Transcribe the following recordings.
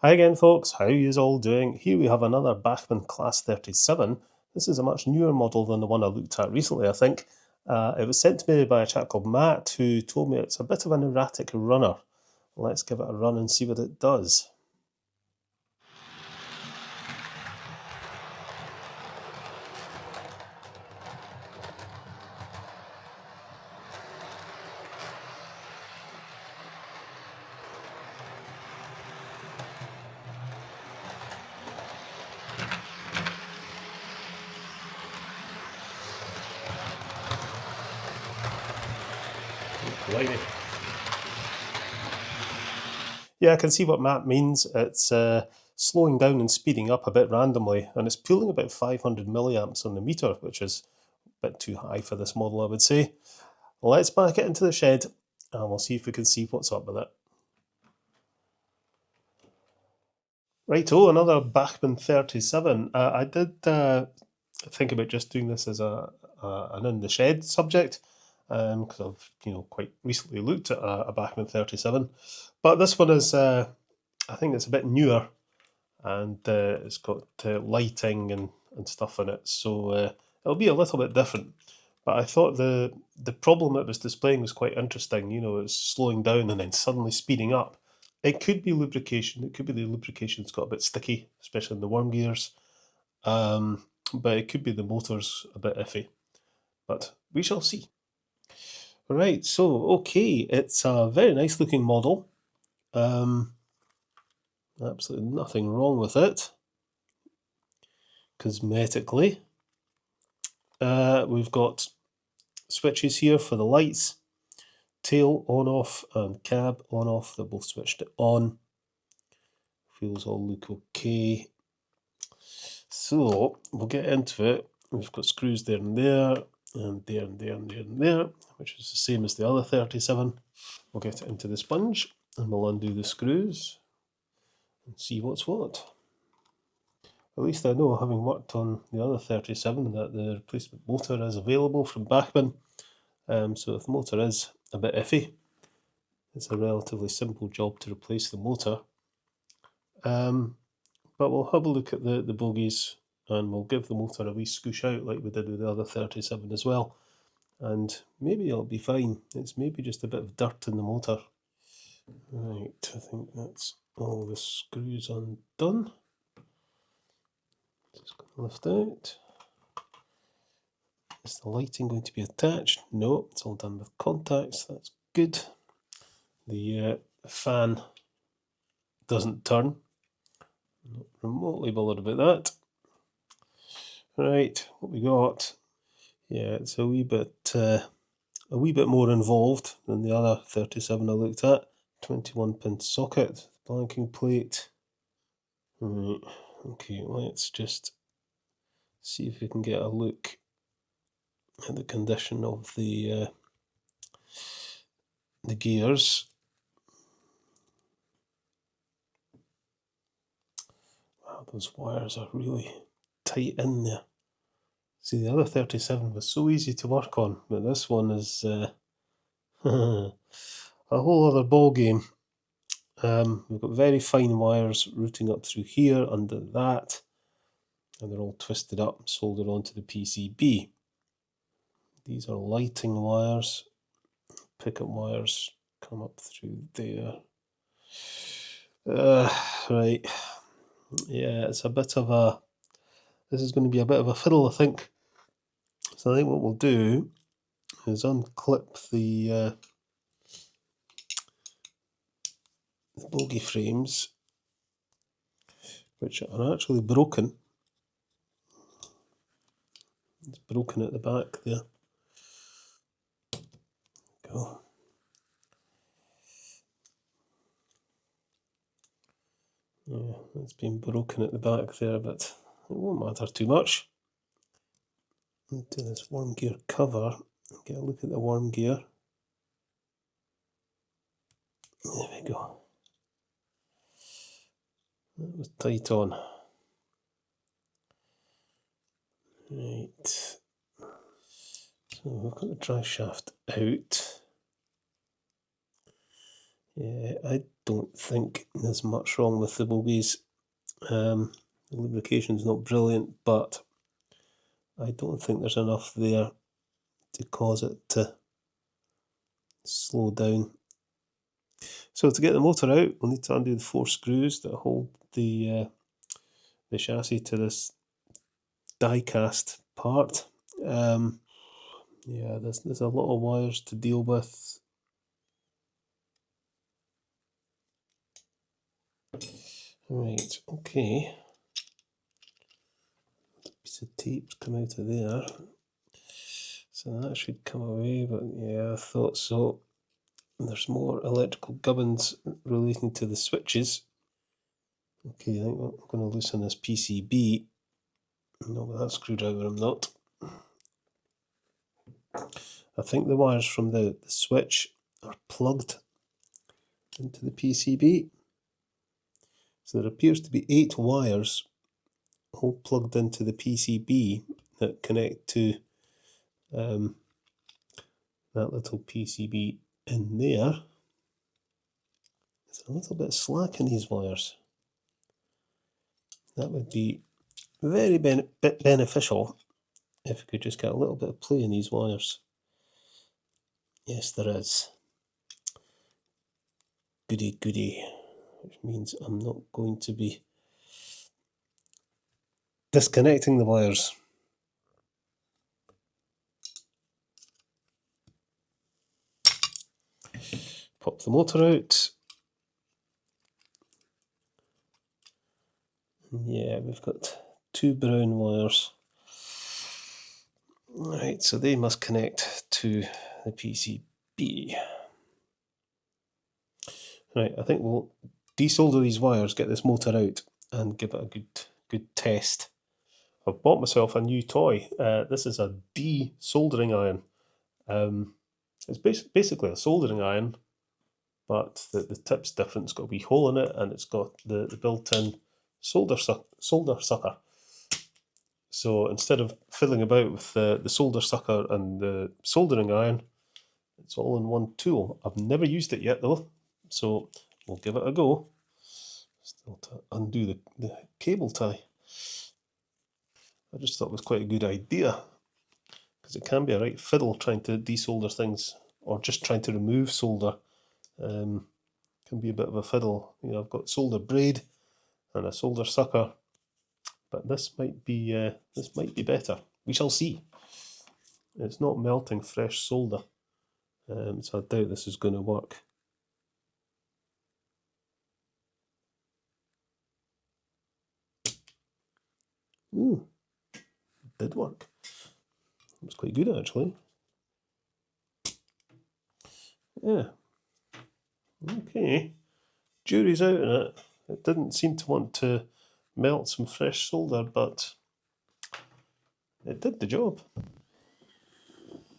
Hi again, folks. How yous all doing? Here we have another Bachmann Class 37. This is a much newer model than the one I looked at recently, I think. It was sent to me by a chap called Matt, who told me it's a bit of an erratic runner. Let's give it a run and see what it does. Blimey. Yeah, I can see what Matt means. It's slowing down and speeding up a bit randomly, and it's pulling about 500 milliamps on the meter, which is a bit too high for this model, I would say. Let's back it into the shed, and we'll see if we can see what's up with it. Righto, another Bachmann 37. I did think about just doing this as an in the shed subject, because I've quite recently looked at a Bachmann 37, but this one is I think it's a bit newer, and it's got lighting and stuff in it, so it'll be a little bit different. But I thought the problem it was displaying was quite interesting. It's slowing down and then suddenly speeding up. It could be lubrication. It could be the lubrication's got a bit sticky, especially in the worm gears. But it could be the motor's a bit iffy. But we shall see. Right, so okay, it's a very nice looking model. Absolutely nothing wrong with it. Cosmetically, we've got switches here for the lights, tail on off and cab on off. They're both switched on. Feels all look okay. So we'll get into it. We've got screws there and there, and there and there and there and there, which is the same as the other 37. We'll get it into the sponge and we'll undo the screws and see what's what. At least I know, having worked on the other 37, that the replacement motor is available from Bachmann. So if the motor is a bit iffy, it's a relatively simple job to replace the motor. But we'll have a look at the bogies, and we'll give the motor a wee scoosh out like we did with the other 37 as well. And maybe it'll be fine. It's maybe just a bit of dirt in the motor. Right, I think that's all the screws undone. Just going to lift out. Is the lighting going to be attached? No, it's all done with contacts. That's good. The fan doesn't turn. Not remotely bothered about that. Right, what we got? Yeah, it's a wee bit more involved than the other 37 I looked at. 21-pin socket, blanking plate. Right, okay, let's just see if we can get a look at the condition of the gears. Wow, those wires are really tight in there. See, the other 37 was so easy to work on, but this one is a whole other ball game. We've got very fine wires routing up through here under that, and they're all twisted up, soldered onto the PCB. These are lighting wires. Pickup wires come up through there. Right. Yeah, it's a bit of a... This is going to be a bit of a fiddle, I think. So I think what we'll do is unclip the bogie frames, which are actually broken. It's broken at the back there. Go. Yeah, it's been broken at the back there, but it won't matter too much. Into this worm gear cover and get a look at the worm gear. There we go. That was tight on. Right. So we've got the drive shaft out. Yeah, I don't think there's much wrong with the bogies. The lubrication's not brilliant, but I don't think there's enough there to cause it to slow down. So to get the motor out, we'll need to undo the 4 screws that hold the chassis to this die-cast part. Yeah, there's a lot of wires to deal with. Right, okay. Piece of tape's come out of there. So that should come away, but yeah, I thought so. There's more electrical gubbins relating to the switches. Okay, I think I'm going to loosen this PCB. Not with that screwdriver, I'm not. I think the wires from the switch are plugged into the PCB. So there appears to be 8 wires all plugged into the PCB that connect to that little PCB in there. There's a little bit of slack in these wires. That would be very beneficial if we could just get a little bit of play in these wires. Yes, there is. Goody goody. Which means I'm not going to be disconnecting the wires. Pop the motor out. Yeah, we've got 2 brown wires. Right, so they must connect to the PCB. Right, I think we'll desolder these wires, get this motor out, and give it a good test. I've bought myself a new toy. This is a de-soldering iron. It's basically a soldering iron, but the tip's different. It's got a wee hole in it, and it's got the built-in solder sucker. So instead of fiddling about with the solder sucker and the soldering iron, it's all in one tool. I've never used it yet though, so we'll give it a go. Still to undo the cable tie. I just thought it was quite a good idea, because it can be a right fiddle trying to desolder things, or just trying to remove solder. Can be a bit of a fiddle. You know, I've got solder braid and a solder sucker, but this might be better. We shall see. It's not melting fresh solder, so I doubt this is going to work. Ooh, it did work. It was quite good actually. Yeah. Okay. Jury's out on it. It didn't seem to want to melt some fresh solder, but it did the job.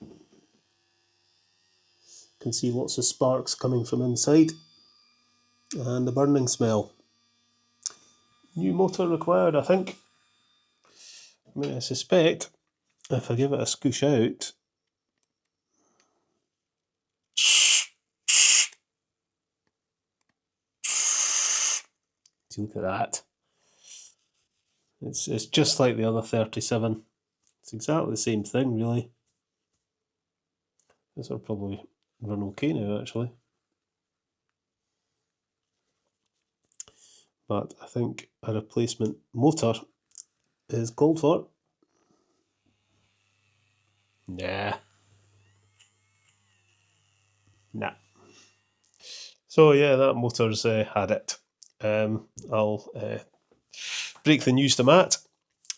You can see lots of sparks coming from inside, and the burning smell. New motor required, I think. I mean, I suspect if I give it a scoosh out, look at that. It's just like the other 37. It's exactly the same thing, really. This will probably run okay now, actually. But I think a replacement motor is called for. Nah. So yeah, that motor's had it. I'll break the news to Matt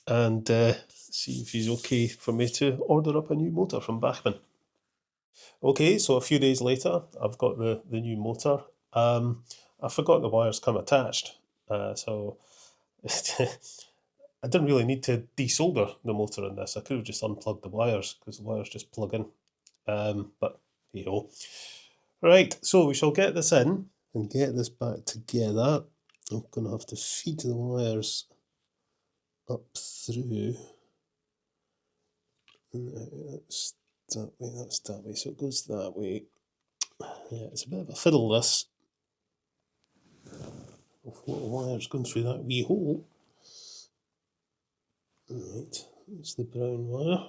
and see if he's okay for me to order up a new motor from Bachmann. Okay, so a few days later, I've got the new motor. I forgot the wires come attached, so I didn't really need to desolder the motor in this. I could have just unplugged the wires, because the wires just plug in. But you know, right. So we shall get this in and get this back together. I'm going to have to feed the wires up through. That's that way, that's that way, so it goes that way. Yeah, it's a bit of a fiddle, this. of little wires going through that wee hole. Right, that's the brown wire.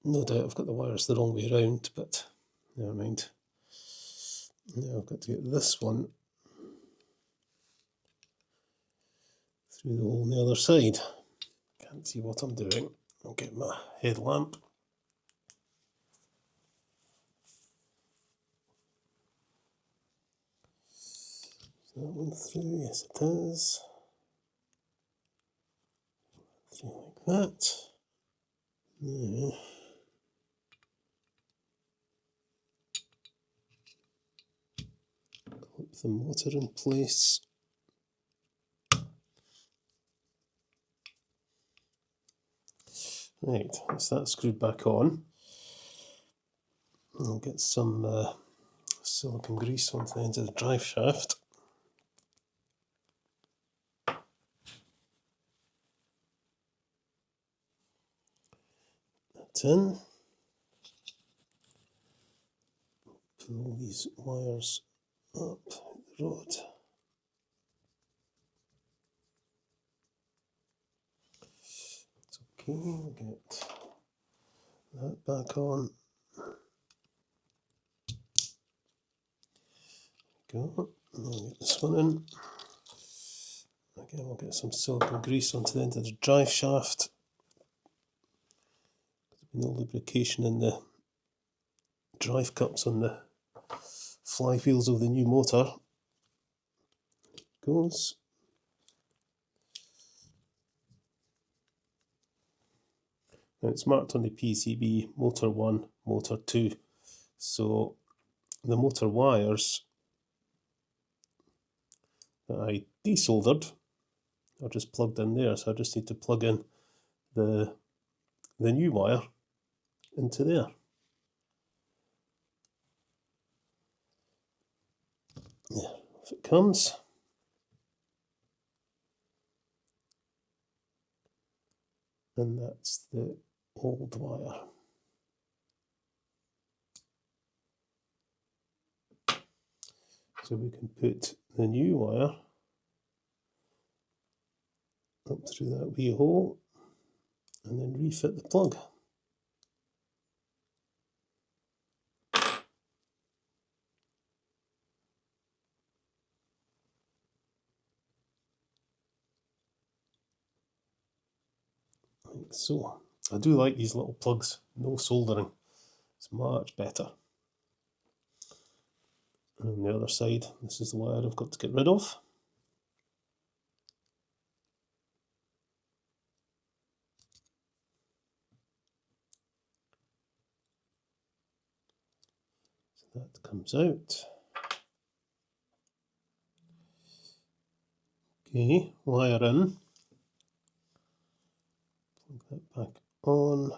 No doubt I've got the wires the wrong way around, but never mind. Now I've got to get this one through the hole on the other side. Can't see what I'm doing. I'll get my headlamp. Is that one through? Yes, it is. Through like that. Now, clip the motor in place. Right, so that's screwed back on. I'll get some silicone grease onto the end of the drive shaft. That in. Pull these wires up the rod. It's okay, we'll get that back on. Go. And I'll get this one in. Again, we'll get some silicone grease onto the end of the drive shaft. There's no lubrication in the drive cups on the flywheels of the new motor. Goes. Now it's marked on the PCB motor 1, motor 2. So the motor wires that I desoldered are just plugged in there. So I just need to plug in the new wire into there. Yeah, off it comes. And that's the old wire. So we can put the new wire up through that wee hole and then refit the plug. Like so. I do like these little plugs, no soldering. It's much better. And on the other side, this is the wire I've got to get rid of. So that comes out. Okay, wire in. Plug that back on.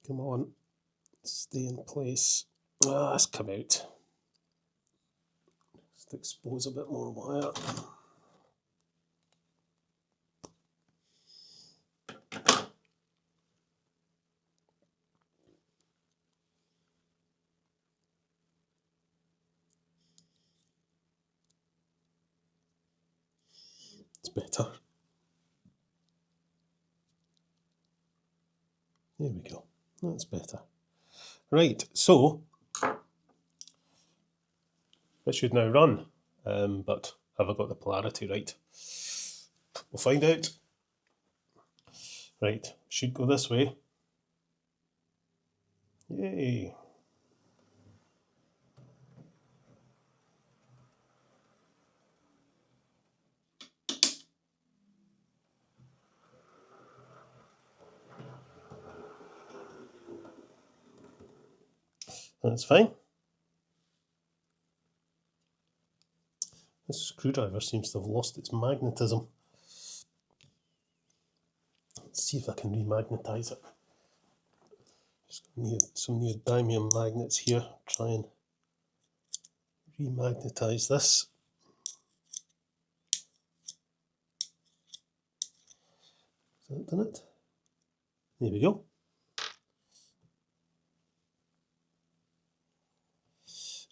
Come on, stay in place. Ah, it's come out. Just expose a bit more wire. It's better. There we go. That's better. Right, so it should now run, but have I got the polarity right? We'll find out. Right, should go this way. Yay. That's fine. This screwdriver seems to have lost its magnetism. Let's see if I can remagnetize it. Just need some neodymium magnets here. Try and remagnetize this. that done it? There we go.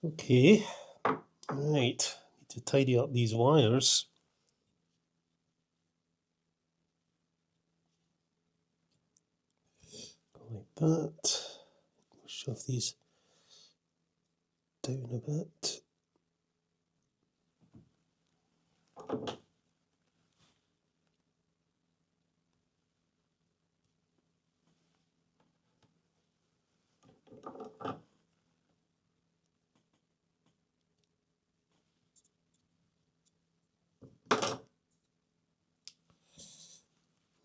Okay, right, need to tidy up these wires. Go like that. Shove these down a bit.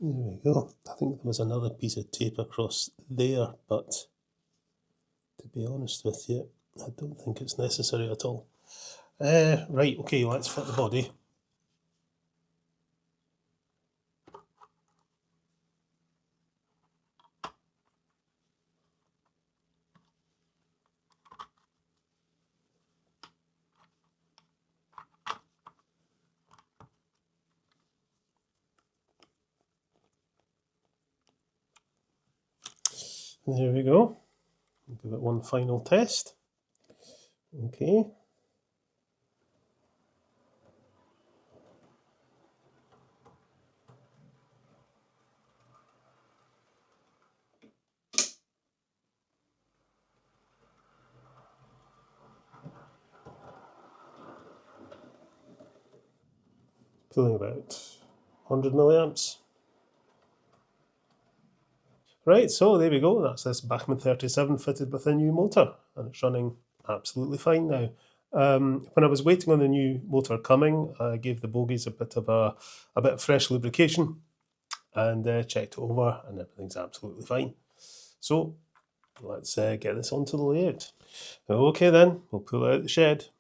There we go. I think there was another piece of tape across there, but to be honest with you, I don't think it's necessary at all. Right, okay, let's fit the body. There we go. Give it one final test. Okay. Pulling about 100 milliamps. Right, so there we go. That's this Bachmann 37 fitted with a new motor, and it's running absolutely fine now. When I was waiting on the new motor coming, I gave the bogies a bit of fresh lubrication and checked it over, and everything's absolutely fine. So let's get this onto the layout. Okay then, we'll pull out the shed.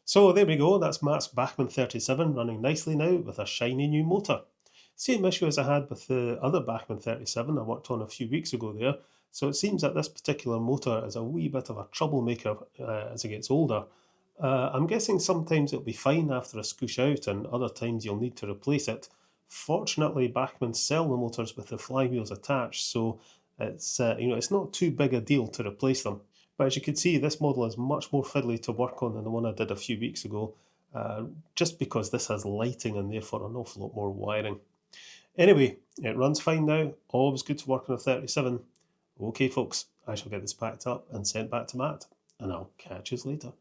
So there we go, that's Matt's Bachmann 37 running nicely now with a shiny new motor. Same issue as I had with the other Bachmann 37 I worked on a few weeks ago there. So it seems that this particular motor is a wee bit of a troublemaker as it gets older. I'm guessing sometimes it'll be fine after a scoosh out and other times you'll need to replace it. Fortunately, Bachmann sell the motors with the flywheels attached, so it's not too big a deal to replace them. But as you can see, this model is much more fiddly to work on than the one I did a few weeks ago, just because this has lighting and therefore an awful lot more wiring. Anyway, it runs fine now. Always good to work on a 37. Okay, folks, I shall get this packed up and sent back to Matt, and I'll catch you later.